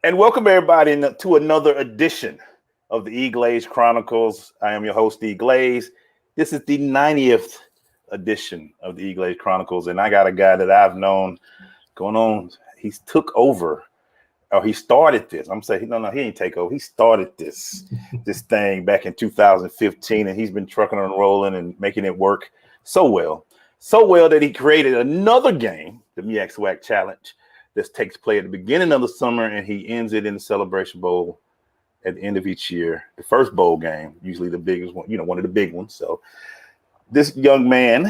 And welcome everybody to another edition of the EGlaze Chronicles. I am your host, EGlaze. This is the 90th edition of the EGlaze Chronicles, and I got a guy that I've known going on. He's took over, or he started this. I'm saying, no, he ain't take over. He started this thing back in 2015, and he's been trucking and rolling and making it work so well that he created another game, the MEAC SWAC Challenge. This takes place at the beginning of the summer, and he ends it in the Celebration Bowl at the end of each year. The first bowl game, usually the biggest one, one of the big ones. So this young man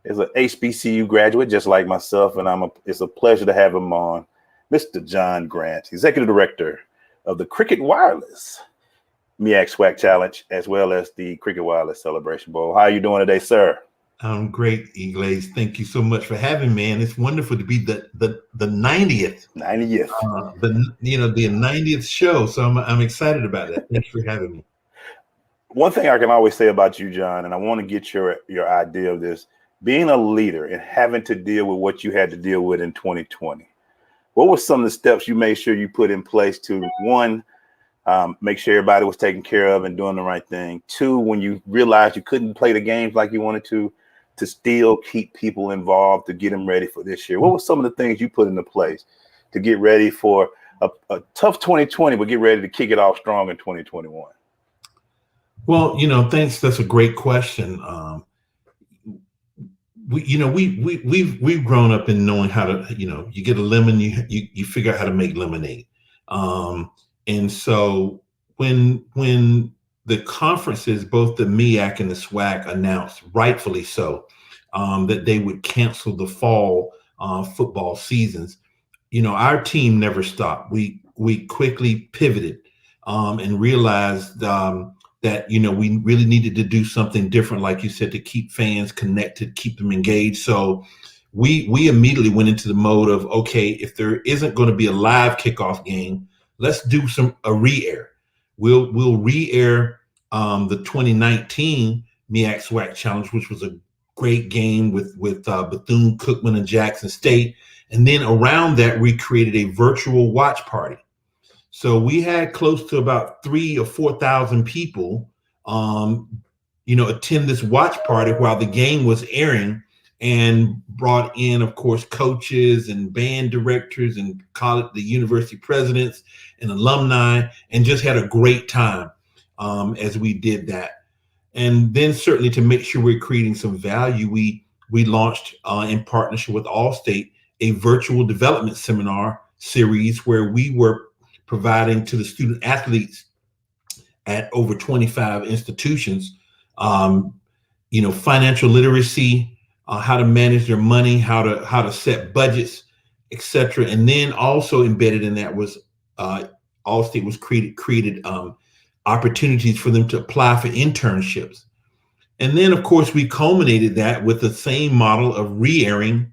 is an HBCU graduate, just like myself, and it's a pleasure to have him on. Mr. John Grant, Executive Director of the Cricket Wireless MEAC SWAC Challenge, as well as the Cricket Wireless Celebration Bowl. How are you doing today, sir? I'm great, EGlaze. Thank you so much for having me, and it's wonderful to be the 90th. 90th. The 90th show. So I'm excited about that. Thanks for having me. One thing I can always say about you, John, and I want to get your idea of this, being a leader and having to deal with what you had to deal with in 2020. What were some of the steps you made sure you put in place to, one, make sure everybody was taken care of and doing the right thing? Two, when you realized you couldn't play the games like you wanted to still keep people involved, to get them ready for this year? What were some of the things you put into place to get ready for a tough 2020, but get ready to kick it off strong in 2021? Well, thanks. That's a great question. We've grown up in knowing how to, you get a lemon, you figure out how to make lemonade. And so when the conferences, both the MEAC and the SWAC, announced, rightfully so, that they would cancel the fall football seasons, our team never stopped. We quickly pivoted and realized that we really needed to do something different, like you said, to keep fans connected, keep them engaged. So we immediately went into the mode of, okay, if there isn't going to be a live kickoff game, let's do a re-air. We'll re-air the 2019 MEAC SWAC Challenge, which was a great game with Bethune-Cookman and Jackson State. And then around that, we created a virtual watch party. So we had close to about 3,000 or 4,000 people, attend this watch party while the game was airing, and brought in, of course, coaches and band directors and the university presidents and alumni, and just had a great time as we did that. And then certainly to make sure we're creating some value, we launched in partnership with Allstate a virtual development seminar series where we were providing to the student athletes at over 25 institutions, financial literacy, how to manage their money, how to set budgets, etc. And then also embedded in that was Allstate was created opportunities for them to apply for internships. And then, of course, we culminated that with the same model of re-airing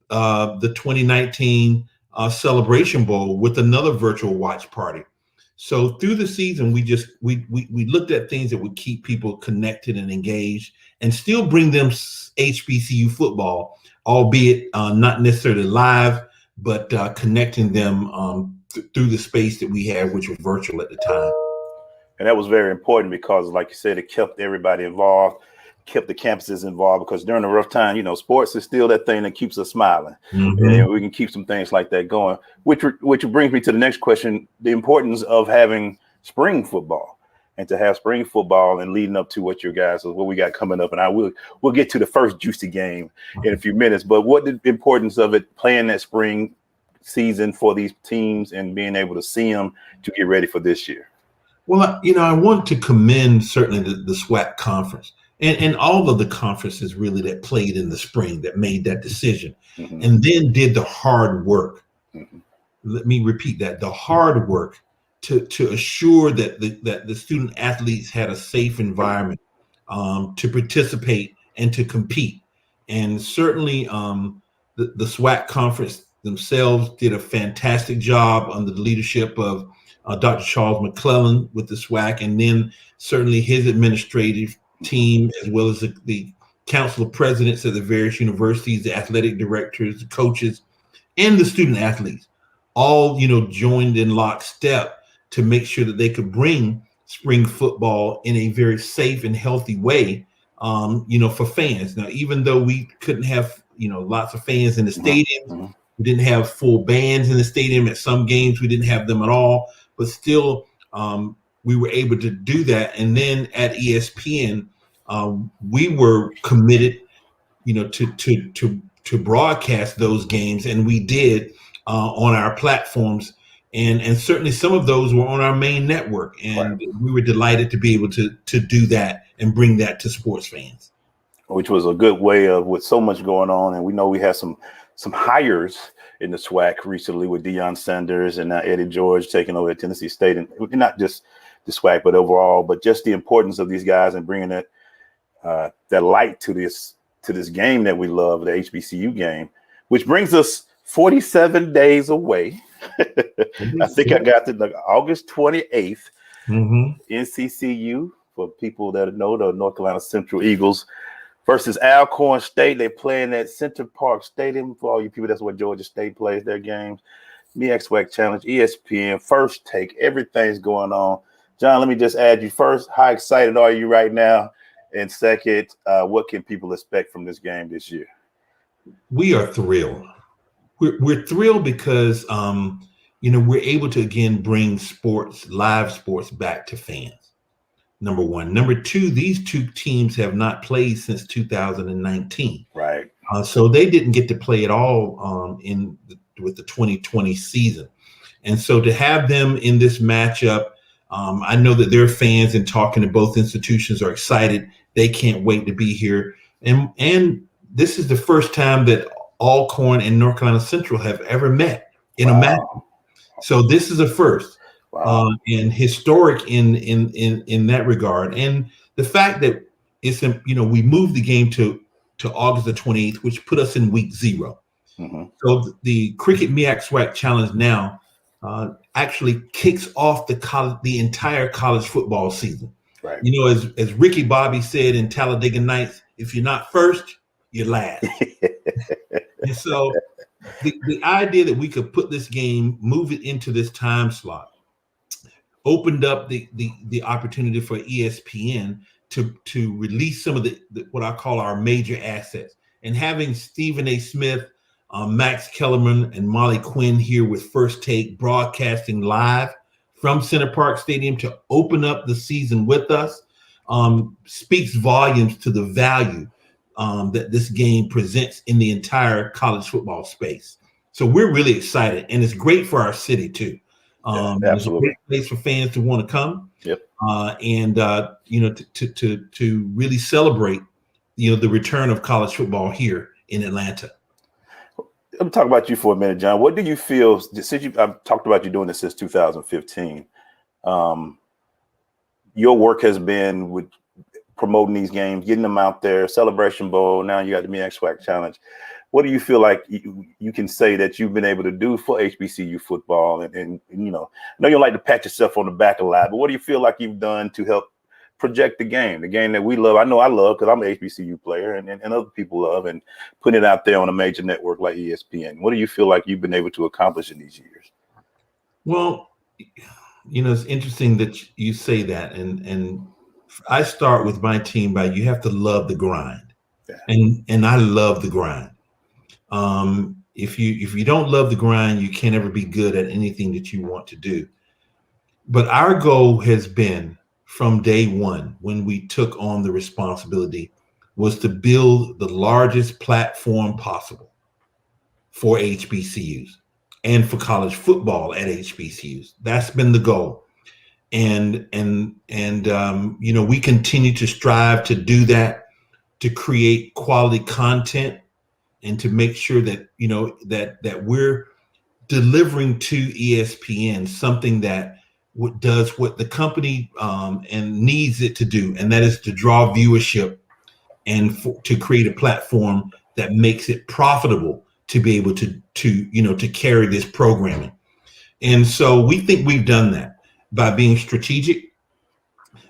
the 2019 Celebration Bowl with another virtual watch party. So through the season, we looked at things that would keep people connected and engaged and still bring them HBCU football, albeit not necessarily live, but connecting them through the space that we had, which was virtual at the time. And that was very important because, like you said, it kept everybody involved, kept the campuses involved, because during a rough time, sports is still that thing that keeps us smiling. Mm-hmm. And we can keep some things like that going, which brings me to the next question, the importance of having spring football, and to have spring football and leading up to what we got coming up. And we'll get to the first juicy game in a few minutes, but what the importance of it, playing that spring season for these teams and being able to see them to get ready for this year? Well, I want to commend certainly the SWAC conference and all of the conferences really that played in the spring, that made that decision, mm-hmm. and then did the hard work. Mm-hmm. Let me repeat that, the hard work to assure that the student athletes had a safe environment to participate and to compete. And certainly the SWAC conference themselves did a fantastic job under the leadership of Dr. Charles McClellan with the SWAC, and then certainly his administrative team, as well as the council of presidents of the various universities, the athletic directors, the coaches, and the student athletes. all, joined in lockstep to make sure that they could bring spring football in a very safe and healthy way, for fans. Now, even though we couldn't have, lots of fans in the stadiums, we didn't have full bands in the stadium. At some games, we didn't have them at all, but still, we were able to do that. And then at ESPN, we were committed, to broadcast those games, and we did on our platforms. And certainly some of those were on our main network, and we were delighted to be able to do that and bring that to sports fans. Which was a good way of, with so much going on. And we know we had some hires in the SWAC recently with Deion Sanders and now Eddie George taking over at Tennessee State, and not just the SWAC, but overall, but just the importance of these guys and bringing that light to this game that we love, the HBCU game, which brings us 47 days away. I think I got to August 28th, NCCU, for people that know, the North Carolina Central Eagles versus Alcorn State. They play in that Center Park Stadium. For all you people, that's where Georgia State plays their games. MEAC SWAC Challenge, ESPN, First Take, everything's going on. John, let me just add you first. How excited are you right now? And second, what can people expect from this game this year? We are thrilled. We're thrilled because, we're able to, again, bring live sports back to fans. Number one. Number two, these two teams have not played since 2019. Right. So they didn't get to play at all with the 2020 season. And so to have them in this matchup, I know that their fans, and talking to both institutions, are excited. They can't wait to be here. And this is the first time that Alcorn and North Carolina Central have ever met in a match. So this is a first. Wow. And historic in that regard. And the fact that it's, we moved the game to August the 28th, which put us in week 0. So the Cricket MEAC SWAC Challenge now actually kicks off the entire college football season. Right. As Ricky Bobby said in Talladega Nights, if you're not first, you're last. And so the idea that we could put this game, move it into this time slot, opened up the opportunity for ESPN to release some of the what I call our major assets. And having Stephen A. Smith, Max Kellerman, and Molly Quinn here with First Take, broadcasting live from Center Park Stadium to open up the season with us, speaks volumes to the value that this game presents in the entire college football space. So we're really excited, and it's great for our city too. Absolutely. It's a great place for fans to want to come. Yep. To really celebrate, the return of college football here in Atlanta. Let me talk about you for a minute, John. What do you feel, since I've talked about you doing this since 2015, your work has been with promoting these games, getting them out there, Celebration Bowl, now you got the MEAC SWAC Challenge. What do you feel like you can say that you've been able to do for HBCU football? And I know you like to pat yourself on the back a lot, but what do you feel like you've done to help project the game that we love? I know I love, because I'm an HBCU player, and other people love, and putting it out there on a major network like ESPN. What do you feel like you've been able to accomplish in these years? Well, it's interesting that you say that. And I start with my team by, you have to love the grind. Yeah. And I love the grind. If you don't love the grind, you can't ever be good at anything that you want to do. But our goal has been, from day one, when we took on the responsibility, was to build the largest platform possible for HBCUs and for college football at HBCUs. That's been the goal. And we continue to strive to do that, to create quality content, and to make sure that, that we're delivering to ESPN something that does what the company and needs it to do, and that is to draw viewership and to create a platform that makes it profitable to be able to carry this programming. And so we think we've done that by being strategic,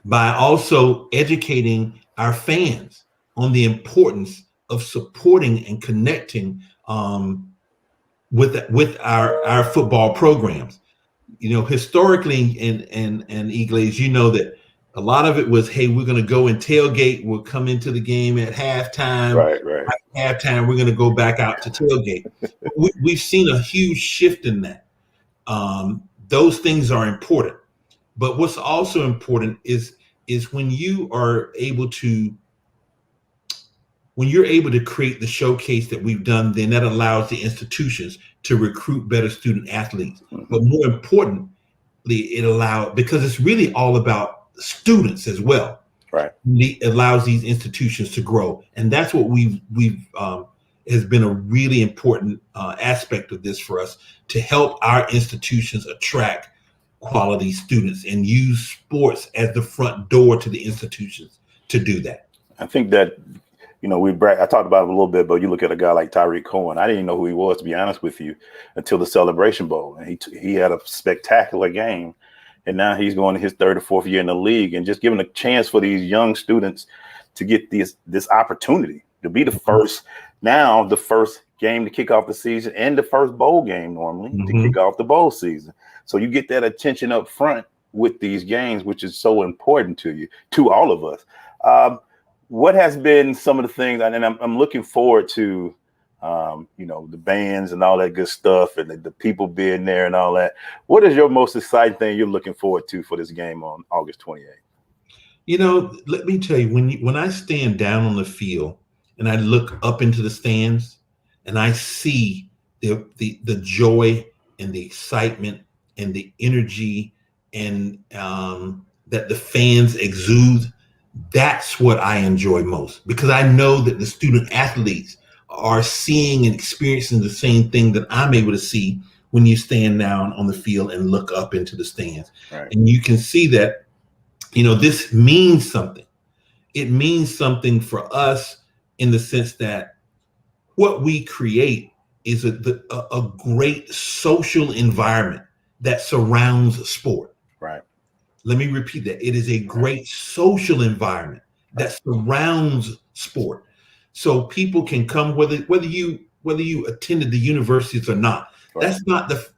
by also educating our fans on the importance of supporting and connecting with our football programs. Historically and EGlaze, that a lot of it was, hey, we're going to go and tailgate. We'll come into the game at halftime. Right, right. At halftime, we're going to go back out to tailgate. We've seen a huge shift in that. Those things are important, but what's also important is when you're able to create the showcase that we've done, then that allows the institutions to recruit better student athletes. Mm-hmm. But more importantly, because it's really all about students as well. Right. It allows these institutions to grow. And that's what we've has been a really important aspect of this for us, to help our institutions attract quality students and use sports as the front door to the institutions to do that. I think that, I talked about it a little bit, but you look at a guy like Tyreek Cohen. I didn't know who he was, to be honest with you, until the Celebration Bowl. And he had a spectacular game. And now he's going to his third or fourth year in the league, and just giving a chance for these young students to get this opportunity to be the first game to kick off the season, and the first bowl game normally to kick off the bowl season. So you get that attention up front with these games, which is so important to all of us. What has been some of the things, and I'm looking forward to, the bands and all that good stuff, and the people being there and all that. What is your most exciting thing you're looking forward to for this game on August 28th? Let me tell you, when I stand down on the field and I look up into the stands and I see the joy and the excitement and the energy and that the fans exude, that's what I enjoy most, because I know that the student athletes are seeing and experiencing the same thing that I'm able to see when you stand down on the field and look up into the stands. Right. And you can see that, this means something. It means something for us in the sense that what we create is a great social environment that surrounds sport. Right. Let me repeat that. It is a great social environment that surrounds sport. So people can come, whether you attended the universities or not. Right.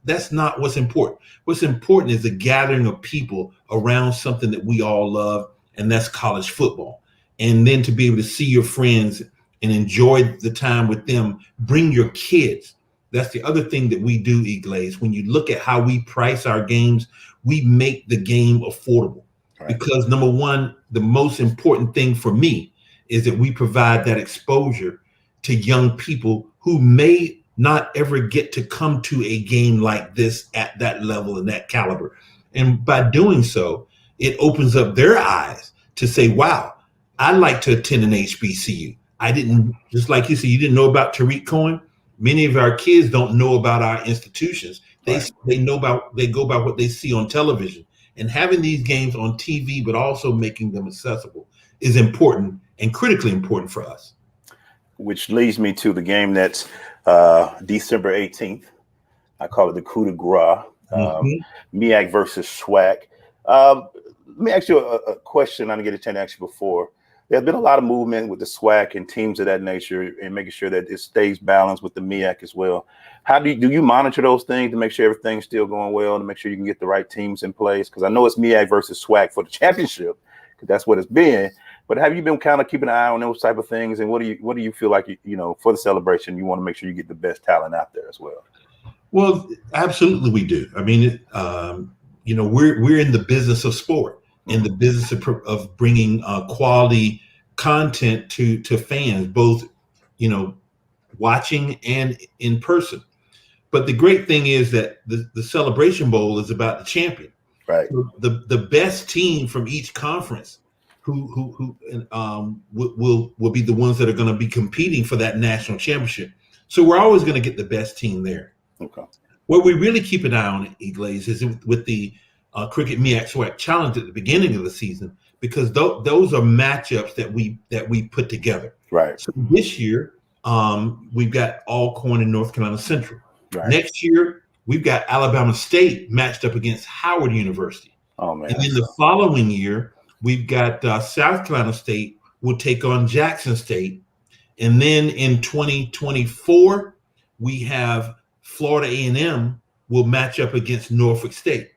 That's not what's important. What's important is the gathering of people around something that we all love, and that's college football. And then to be able to see your friends and enjoy the time with them, bring your kids. That's the other thing that we do, EGlaze. When you look at how we price our games, we make the game affordable. Right. Because number one, the most important thing for me is that we provide that exposure to young people who may not ever get to come to a game like this at that level and that caliber. And by doing so, it opens up their eyes to say, wow, I'd like to attend an HBCU. I didn't, just like you said, you didn't know about Tyreek Cohen. Many of our kids don't know about our institutions. They go by what they see on television. And having these games on TV, but also making them accessible, is important and critically important for us. Which leads me to the game that's December 18th. I call it the coup de grace. MEAC versus SWAC. Let me ask you a question I didn't get a chance to ask you before. There's been a lot of movement with the SWAC and teams of that nature, and making sure that it stays balanced with the MEAC as well. How do you monitor those things to make sure everything's still going well, to make sure you can get the right teams in place? Because I know it's MEAC versus SWAC for the championship, because that's what it's been. But have you been kind of keeping an eye on those type of things? And what do you feel like, for the celebration, you want to make sure you get the best talent out there as well? Well, absolutely we do. I mean, we're in the business of sport, in the business of bringing quality content to fans, both, watching and in person. But the great thing is that the Celebration Bowl is about the champion. Right. So the best team from each conference who will be the ones that are going to be competing for that national championship. So we're always going to get the best team there. Okay. What we really keep an eye on, EGlaze, is with the Cricket MEAC SWAC Challenge at the beginning of the season, because those are matchups that we put together. Right. So this year, we've got Alcorn and North Carolina Central. Right. Next year, we've got Alabama State matched up against Howard University. Oh man! And then the following year, we've got South Carolina State will take on Jackson State. And then in 2024, we have Florida A&M will match up against Norfolk State.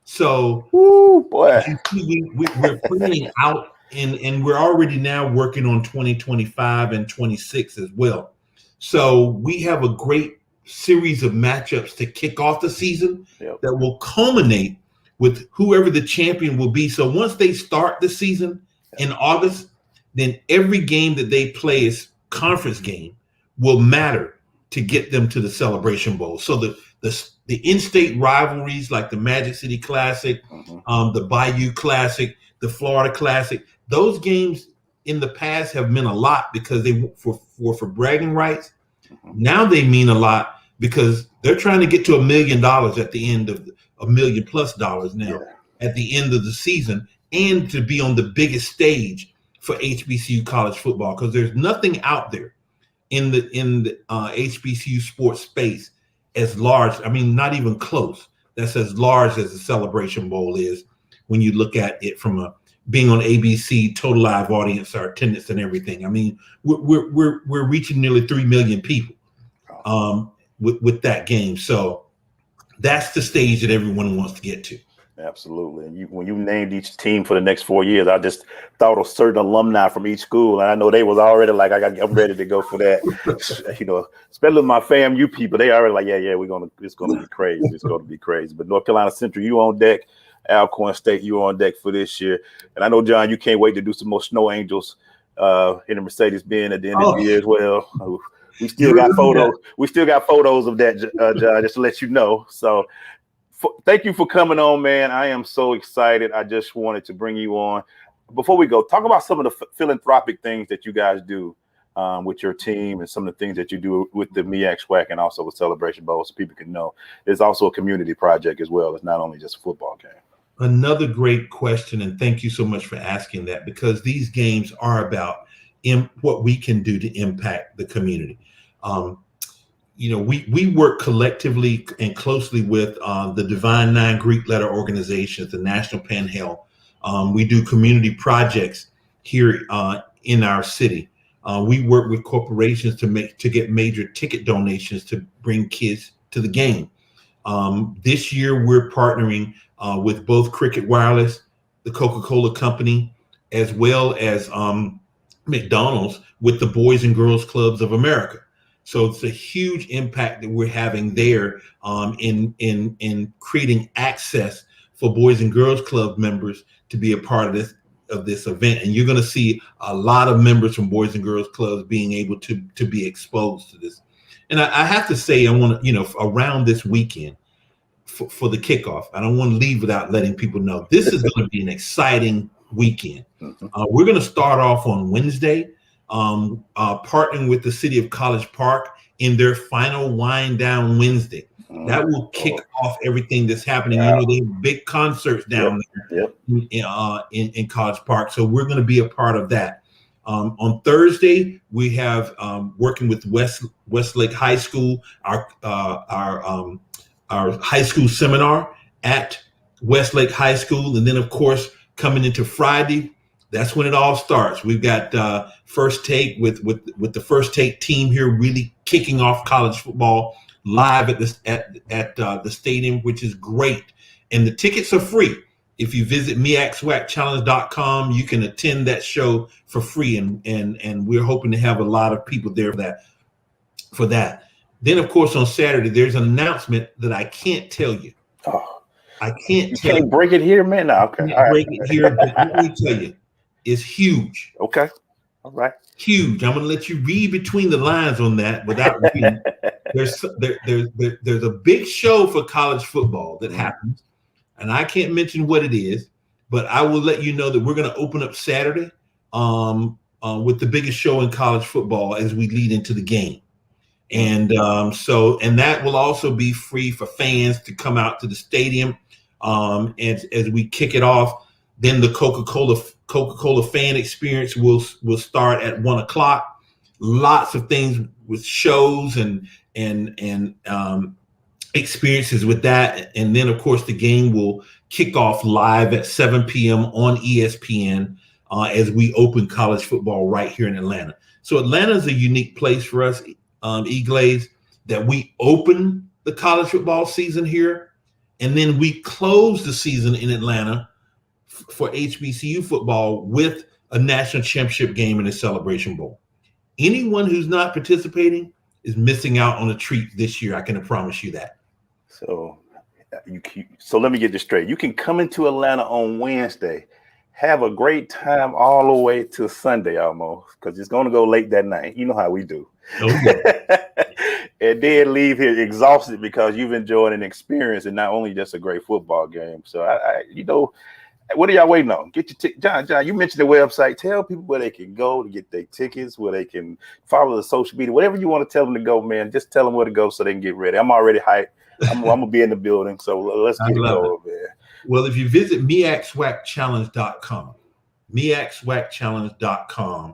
So Woo, boy. we're planning out, and we're already now working on 2025 and 26 as well. So we have a great series of matchups to kick off the season that will culminate with whoever the champion will be. So once they start the season in August, then every game that they play is conference game will matter to get them to the Celebration Bowl. So the in-state rivalries like the Magic City Classic, the Bayou Classic, the Florida Classic, those games in the past have meant a lot because they were for bragging rights. Now they mean a lot because they're trying to get to $1 million at the end of $1 million+ now at the end of the season, and to be on the biggest stage for HBCU college football, because there's nothing out there in the HBCU sports space as large. I mean, not even close. That's as large as the Celebration Bowl is when you look at it from being on ABC, total live audience, our attendance, and everything. I mean, we're reaching nearly 3 million people with that game. So that's the stage that everyone wants to get to. Absolutely. And when you named each team for the next 4 years, I just thought of certain alumni from each school, and I know they was already like, I'm ready to go for that. Especially my FAMU people, they already like, it's gonna be crazy. It's gonna be crazy. But North Carolina Central, you on deck. Alcorn State, you on deck for this year. And I know, John, you can't wait to do some more Snow Angels in the Mercedes-Benz at the end of the year as well. We still got photos. We still got photos of that, John, just to let you know. So thank you for coming on, man. I am so excited. I just wanted to bring you on. Before we go, talk about some of the philanthropic things that you guys do with your team, and some of the things that you do with the MEAC, SWAC, and also with Celebration Bowl, so people can know it's also a community project as well. It's not only just a football game. Another great question, and thank you so much for asking that, because these games are about what we can do to impact the community. We work collectively and closely with the Divine Nine Greek letter organizations, the National Panhandle. We do community projects here in our city. We work with corporations to get major ticket donations to bring kids to the game. This year, we're partnering with both Cricket Wireless, the Coca-Cola Company, as well as McDonald's, with the Boys and Girls Clubs of America. So it's a huge impact that we're having there in creating access for Boys and Girls Club members to be a part of this event. And you're going to see a lot of members from Boys and Girls Clubs being able to be exposed to this. And I have to say, I want to, around this weekend for the kickoff, I don't want to leave without letting people know this is going to be an exciting weekend. We're going to start off on Wednesday, partnering with the city of College Park in their final wind down Wednesday. That will kick off everything that's happening. They have big concerts down there in College Park. So we're going to be a part of that. On Thursday, we have working with Westlake High School, our high school seminar at Westlake High School. And then, of course, coming into Friday, that's when it all starts. We've got First Take with the First Take team here, really kicking off college football live at the stadium, which is great. And the tickets are free. If you visit MEACSWACchallenge.com, you can attend that show for free, and we're hoping to have a lot of people there for that. Then, of course, on Saturday, there's an announcement that I can't tell you. I can't tell you. Break it here, man. No, okay. All right. Break it here, but let me tell you, it's huge. Okay. All right. Huge. I'm going to let you read between the lines on that without reading. There's a big show for college football that happens, and I can't mention what it is, but I will let you know that we're going to open up Saturday with the biggest show in college football as we lead into the game. And that will also be free for fans to come out to the stadium as we kick it off. Then the Coca-Cola fan experience will start at 1:00. Lots of things with shows and experiences with that. And then, of course, the game will kick off live at 7 p.m. on ESPN as we open college football right here in Atlanta. So Atlanta is a unique place for us, EGlaze. that we open the college football season here, and then we close the season in Atlanta for HBCU football with a national championship game in the Celebration Bowl. Anyone who's not participating is missing out on a treat this year. I can promise you that. So so let me get this straight. You can come into Atlanta on Wednesday, have a great time all the way to Sunday almost, because it's going to go late that night. You know how we do. Okay. And then leave here exhausted because you've enjoyed an experience and not only just a great football game. So, what are y'all waiting on? Get your ticket. John, you mentioned the website. Tell people where they can go to get their tickets, where they can follow the social media, whatever you want to tell them to go, man. Just tell them where to go so they can get ready. I'm already hyped. I'm going to be in the building. So let's get it going, man. Well, if you visit MEACSWACchallenge.com, MEACSWACchallenge.com,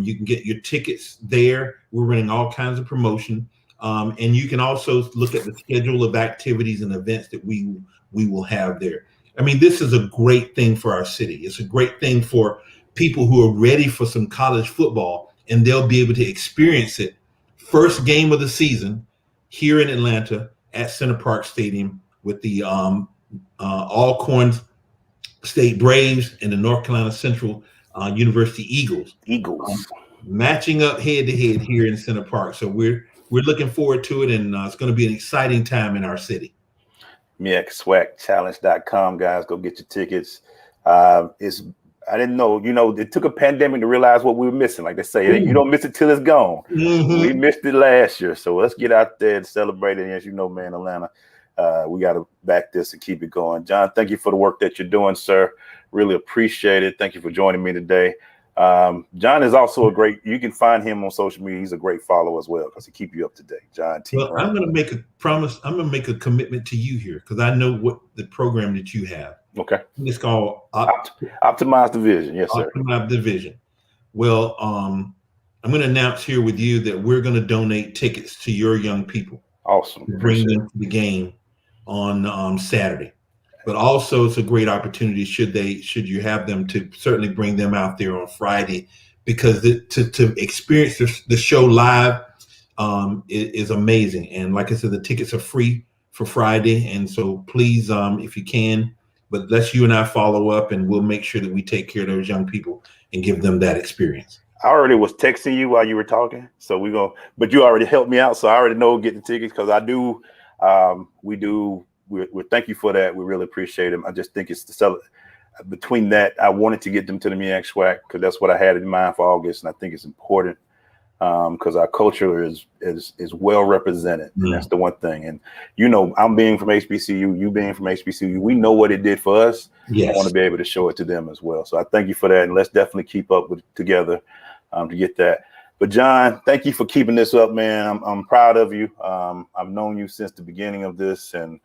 you can get your tickets there. We're running all kinds of promotion. And you can also look at the schedule of activities and events that we will have there. I mean, this is a great thing for our city. It's a great thing for people who are ready for some college football, and they'll be able to experience it. First game of the season here in Atlanta at Center Park Stadium with the Alcorn State Braves and the North Carolina Central University Eagles. Matching up head to head here in Center Park. So we're looking forward to it, and it's going to be an exciting time in our city. MEACSWACchallenge.com, guys. Go get your tickets. I didn't know, it took a pandemic to realize what we were missing. Like they say, you don't miss it till it's gone. Mm-hmm. We missed it last year. So let's get out there and celebrate it. And as you know, man, Atlanta, we got to back this and keep it going. John, thank you for the work that you're doing, sir. Really appreciate it. Thank you for joining me today. John is also you can find him on social media. He's a great follower as well because he keeps you up to date. John T. Well, I'm going to make a promise. I'm going to make a commitment to you here because I know what the program that you have. Okay. It's called Optimize Division. Yes, sir. Optimize Division. Well, I'm going to announce here with you that we're going to donate tickets to your young people. Awesome. Bring them to the game on Saturday. But also, it's a great opportunity should you have them to certainly bring them out there on Friday, because to experience the show live is amazing. And like I said, the tickets are free for Friday, and so please, if you can, but let's you and I follow up, and we'll make sure that we take care of those young people and give them that experience. I already was texting you while you were talking, so but you already helped me out, so I already know get the tickets because I do. We thank you for that. We really appreciate them. I just think it's between that, I wanted to get them to the MEAC SWAC because that's what I had in mind for August, and I think it's important because our culture is well represented. Mm-hmm. And that's the one thing. And I'm being from HBCU, you being from HBCU, we know what it did for us. Yes. I want to be able to show it to them as well. So I thank you for that, and let's definitely keep up together to get that. But John, thank you for keeping this up, man. I'm proud of you. I've known you since the beginning of this, and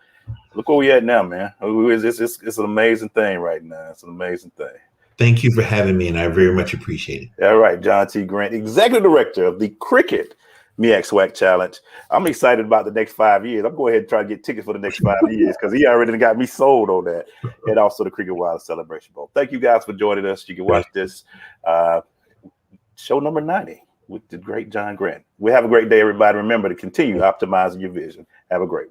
look where we at now, man. It's an amazing thing right now. It's an amazing thing. Thank you for having me, and I very much appreciate it. All right, John T. Grant, Executive Director of the Cricket MEAC SWAC Challenge. I'm excited about the next 5 years. I'm going ahead and try to get tickets for the next 5 years because he already got me sold on that. And also the Cricket Wireless Celebration Bowl. Thank you guys for joining us. You can watch this show number 90 with the great John Grant. We have a great day, everybody. Remember to continue optimizing your vision. Have a great one.